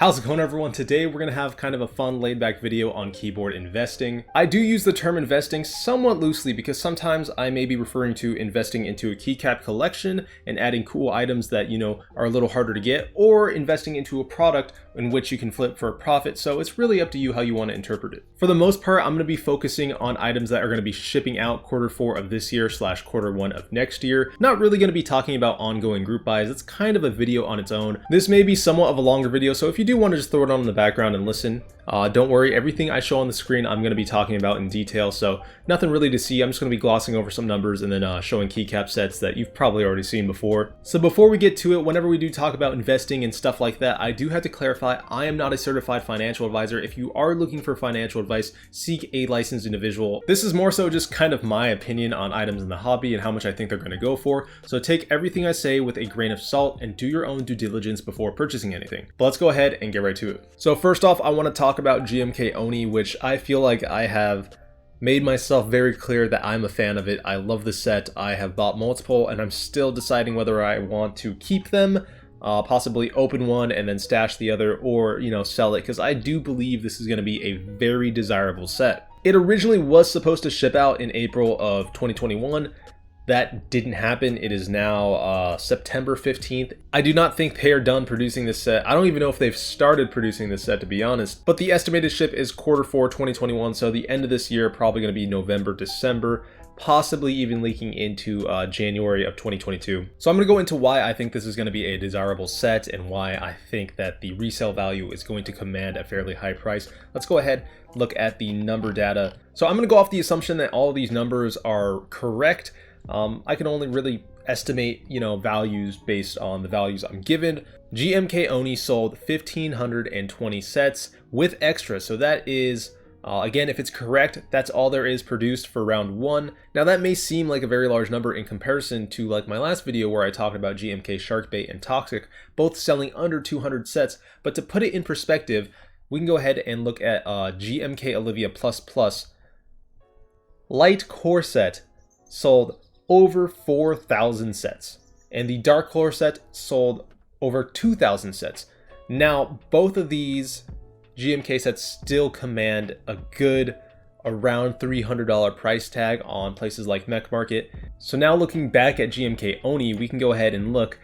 How's it going, everyone? Today we're going to have kind of a fun laid back video on keyboard investing. I do use the term investing somewhat loosely because sometimes I may be referring to investing into a keycap collection and adding cool items that, are a little harder to get, or investing into a product in which you can flip for a profit. So it's really up to you how you want to interpret it. For the most part, I'm going to be focusing on items that are going to be shipping out Q4 of this year / Q1 of next year. Not really going to be talking about ongoing group buys. It's kind of a video on its own. This may be somewhat of a longer video, so if you do want to just throw it on in the background and listen, don't worry, everything I show on the screen I'm going to be talking about in detail, so nothing really to see. I'm just going to be glossing over some numbers and then showing keycap sets that you've probably already seen before. So before we get to it, whenever we do talk about investing and stuff like that, I do have to clarify I am not a certified financial advisor. If you are looking for financial advice, seek a licensed individual. This is more so just kind of my opinion on items in the hobby and how much I think they're going to go for, so take everything I say with a grain of salt and do your own due diligence before purchasing anything. But let's go ahead and get right to it. So first off, I want to talk about GMK Oni, which I feel like I have made myself very clear that I'm a fan of it. I love the set. I have bought multiple and I'm still deciding whether I want to keep them, possibly open one and then stash the other, or sell it, because I do believe this is going to be a very desirable set. It originally was supposed to ship out in April of 2021. That didn't happen. It is now September 15th. I do not think they are done producing this set. I don't even know if they've started producing this set, to be honest. But the estimated ship is Q4 2021, so the end of this year, probably going to be November, December, possibly even leaking into January of 2022. So I'm going to go into why I think this is going to be a desirable set and why I think that the resale value is going to command a fairly high price. Let's go ahead, look at the number data. So I'm going to go off the assumption that all of these numbers are correct. I can only really estimate, values based on the values I'm given. GMK Oni sold 1,520 sets with extra. So that is, again, if it's correct, that's all there is produced for round one. Now that may seem like a very large number in comparison to like my last video where I talked about GMK Sharkbait and Toxic, both selling under 200 sets. But to put it in perspective, we can go ahead and look at GMK Olivia Plus Plus. Light Core set sold over 4,000 sets, and the Dark Core set sold over 2,000 sets. Now, both of these GMK sets still command a good around $300 price tag on places like Mech Market. So now looking back at GMK Oni, we can go ahead and look,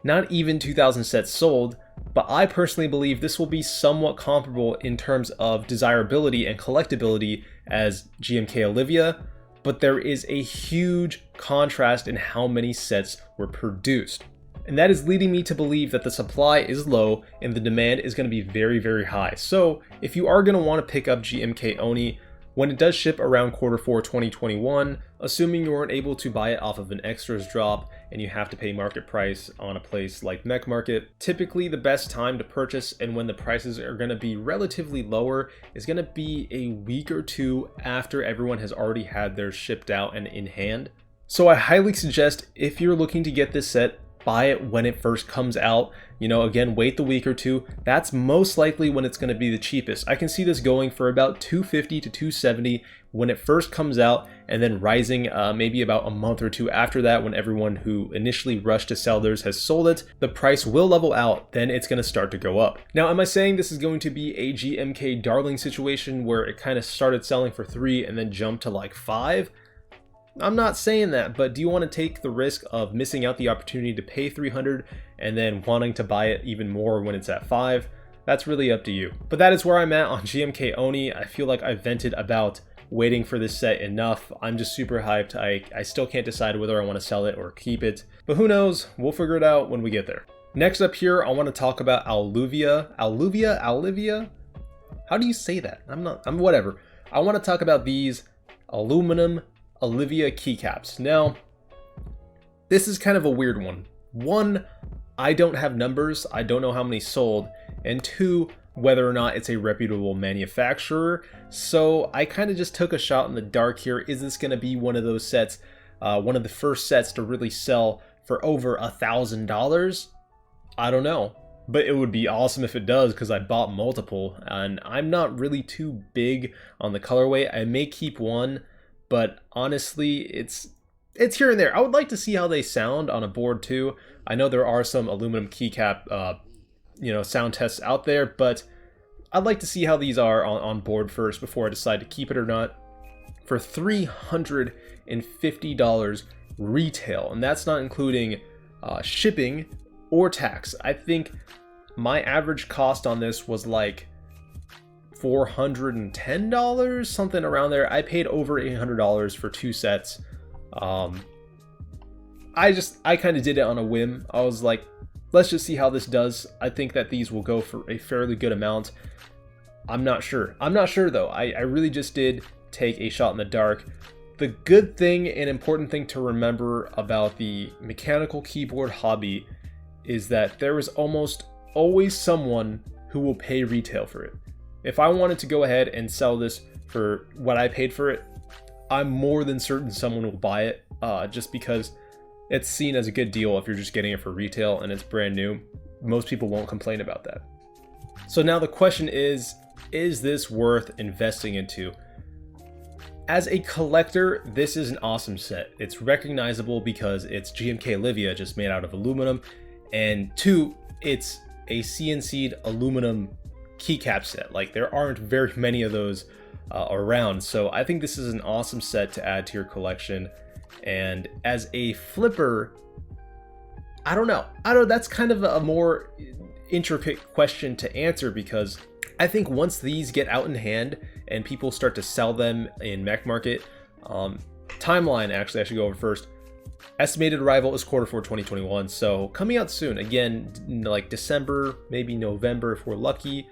not even 2,000 sets sold, but I personally believe this will be somewhat comparable in terms of desirability and collectability as GMK Olivia, but there is a huge contrast in how many sets were produced. And that is leading me to believe that the supply is low and the demand is going to be very, very high. So if you are going to want to pick up GMK Oni, when it does ship around Q4 2021, assuming you weren't able to buy it off of an extras drop and you have to pay market price on a place like Mech Market, typically the best time to purchase and when the prices are going to be relatively lower is going to be a week or two after everyone has already had theirs shipped out and in hand. So I highly suggest, if you're looking to get this set, buy it when it first comes out. Again, wait the week or two. That's most likely when it's going to be the cheapest. I can see this going for about $250 to $270 when it first comes out, and then rising maybe about a month or two after that when everyone who initially rushed to sell theirs has sold it. The price will level out, then it's going to start to go up. Now, am I saying this is going to be a GMK Darling situation where it kind of started selling for $3 and then jumped to like $5? I'm not saying that, but do you want to take the risk of missing out the opportunity to pay $300 and then wanting to buy it even more when it's at $5? That's really up to you. But that is where I'm at on GMK Oni. I feel like I've vented about waiting for this set enough. I'm just super hyped. I still can't decide whether I want to sell it or keep it, but who knows? We'll figure it out when we get there. Next up here, I want to talk about Aluvia. Aluvia? How do you say that? I'm whatever. I want to talk about these aluminum Olivia keycaps. Now, this is kind of a weird one. One, I don't have numbers. I don't know how many sold. And two, whether or not it's a reputable manufacturer. So I kind of just took a shot in the dark here. Is this going to be one of those sets, one of the first sets to really sell for over $1,000? I don't know. But it would be awesome if it does, because I bought multiple. And I'm not really too big on the colorway. I may keep one, but honestly, it's here and there. I would like to see how they sound on a board too. I know there are some aluminum keycap sound tests out there, but I'd like to see how these are on board first before I decide to keep it or not. For $350 retail, and that's not including shipping or tax. I think my average cost on this was like $410, something around there. I paid over $800 for 2 sets. I kind of did it on a whim. I was like, let's just see how this does. I think that these will go for a fairly good amount. I'm not sure though. I really just did take a shot in the dark. The good thing and important thing to remember about the mechanical keyboard hobby is that there is almost always someone who will pay retail for it. If I wanted to go ahead and sell this for what I paid for it, I'm more than certain someone will buy it, just because it's seen as a good deal if you're just getting it for retail and it's brand new. Most people won't complain about that. So now the question is this worth investing into? As a collector, this is an awesome set. It's recognizable because it's GMK Olivia, just made out of aluminum, and 2, it's a CNC'd aluminum keycap set. Like, there aren't very many of those around, so I think this is an awesome set to add to your collection. And as a flipper, I don't know, that's kind of a more intricate question to answer, because I think once these get out in hand and people start to sell them in Mech Market, timeline, actually I should go over first. Estimated arrival is Q4 2021, so coming out soon. Again, like December, maybe November if we're lucky.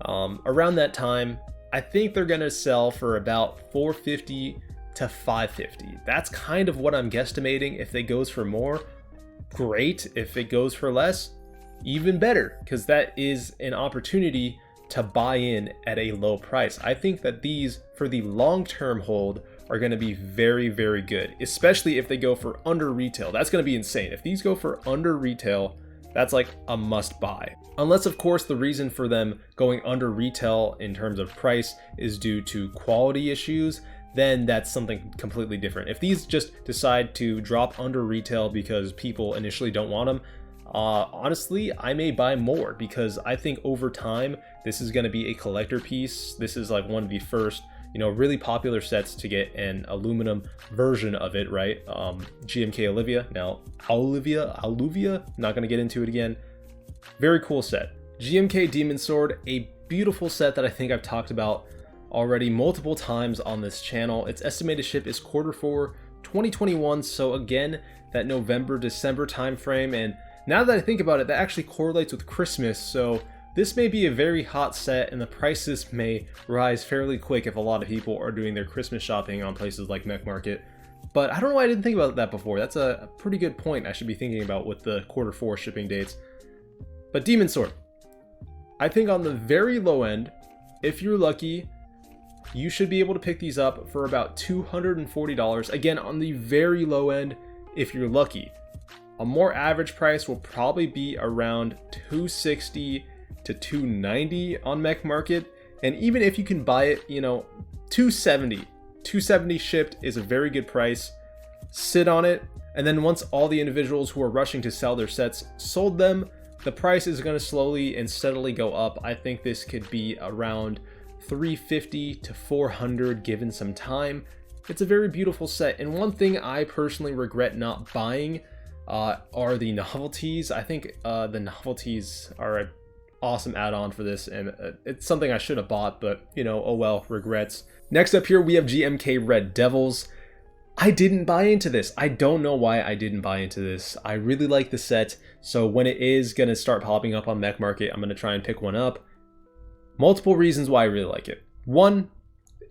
Around that time, I think they're gonna sell for about $450 to $550. That's kind of what I'm guesstimating. If it goes for more, great. If it goes for less, even better, because that is an opportunity to buy in at a low price. I think that these, for the long-term hold, are going to be very, very good, especially if they go for under retail. That's going to be insane. If these go for under retail, that's like a must buy. Unless, of course, the reason for them going under retail in terms of price is due to quality issues, then that's something completely different. If these just decide to drop under retail because people initially don't want them, honestly, I may buy more, because I think over time, this is going to be a collector piece. This is like one of the first, really popular sets to get an aluminum version of it, right? GMK Olivia, now Aluvia, not going to get into it again. Very cool set. GMK Demon Sword, a beautiful set that I think I've talked about already multiple times on this channel. Its estimated ship is Q4 2021, so again, that November-December time frame. And now that I think about it, that actually correlates with Christmas, so this may be a very hot set, and the prices may rise fairly quick if a lot of people are doing their Christmas shopping on places like Mech Market. But I don't know why I didn't think about that before. That's a pretty good point I should be thinking about with the Q4 shipping dates. But Demon Sword, I think on the very low end, if you're lucky, you should be able to pick these up for about $240. Again, on the very low end, if you're lucky. A more average price will probably be around $260 to $290 on Mech Market. And even if you can buy it, $270 shipped is a very good price. Sit on it, and then once all the individuals who are rushing to sell their sets sold them, the price is going to slowly and steadily go up. I think this could be around $350 to $400 given some time. It's a very beautiful set, and one thing I personally regret not buying are the novelties. I think the novelties are an awesome add-on for this, and it's something I should have bought, but oh well, regrets. Next up here we have GMK Red Devils. I didn't buy into this. I don't know why I didn't buy into this. I really like the set, so when it is going to start popping up on Mech Market, I'm going to try and pick one up. Multiple reasons why I really like it. One,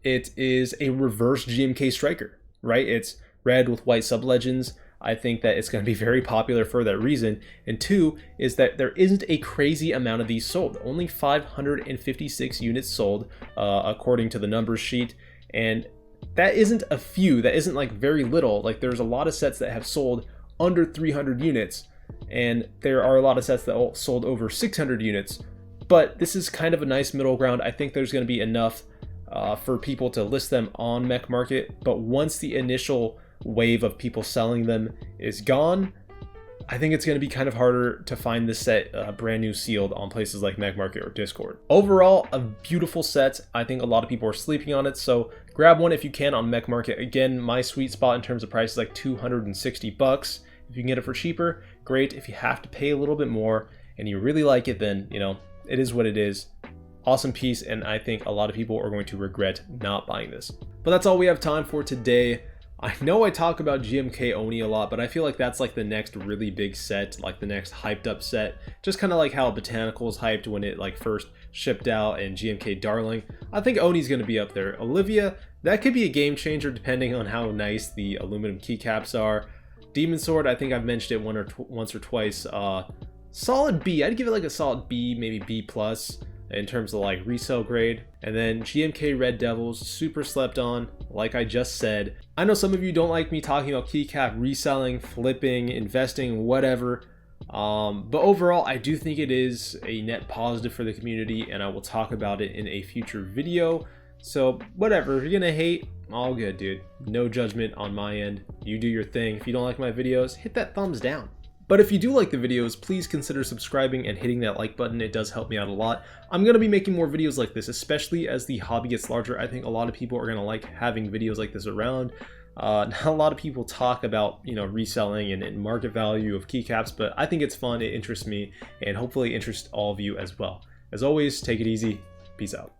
it is a reverse GMK Striker, right? It's red with white sub-legends. I think that it's going to be very popular for that reason. And two is that there isn't a crazy amount of these sold. Only 556 units sold, according to the numbers sheet. And that isn't a few. That isn't like very little. Like, there's a lot of sets that have sold under 300 units. And there are a lot of sets that sold over 600 units. But this is kind of a nice middle ground. I think there's going to be enough for people to list them on Mech Market. But once the initial wave of people selling them is gone, I think it's going to be kind of harder to find this set brand new sealed on places like Mech Market or Discord. Overall, a beautiful set. I think a lot of people are sleeping on it, so grab one if you can on Mech Market. Again, my sweet spot in terms of price is like 260 bucks. If you can get it for cheaper, great. If you have to pay a little bit more and you really like it, then, you know, it is what it is. Awesome piece, and I think a lot of people are going to regret not buying this. But that's all we have time for today. I know I talk about GMK Oni a lot, but I feel like that's like the next really big set, like the next hyped up set. Just kind of like how Botanicals hyped when it like first shipped out, and GMK Darling. I think Oni's going to be up there. Olivia, that could be a game changer depending on how nice the aluminum keycaps are. Demon Sword, I think I've mentioned it once or twice. Solid B. I'd give it like a solid B, maybe B plus in terms of like resale grade. And then GMK Red Devils, super slept on, like I just said. I know some of you don't like me talking about keycap reselling, flipping, investing, whatever. But overall, I do think it is a net positive for the community, and I will talk about it in a future video. So whatever, if you're gonna hate, all good, dude. No judgment on my end. You do your thing. If you don't like my videos, hit that thumbs down. But if you do like the videos, please consider subscribing and hitting that like button. It does help me out a lot. I'm going to be making more videos like this, especially as the hobby gets larger. I think a lot of people are going to like having videos like this around. Not a lot of people talk about, you know, reselling and market value of keycaps, but I think it's fun. It interests me, and hopefully interests all of you as well. As always, take it easy. Peace out.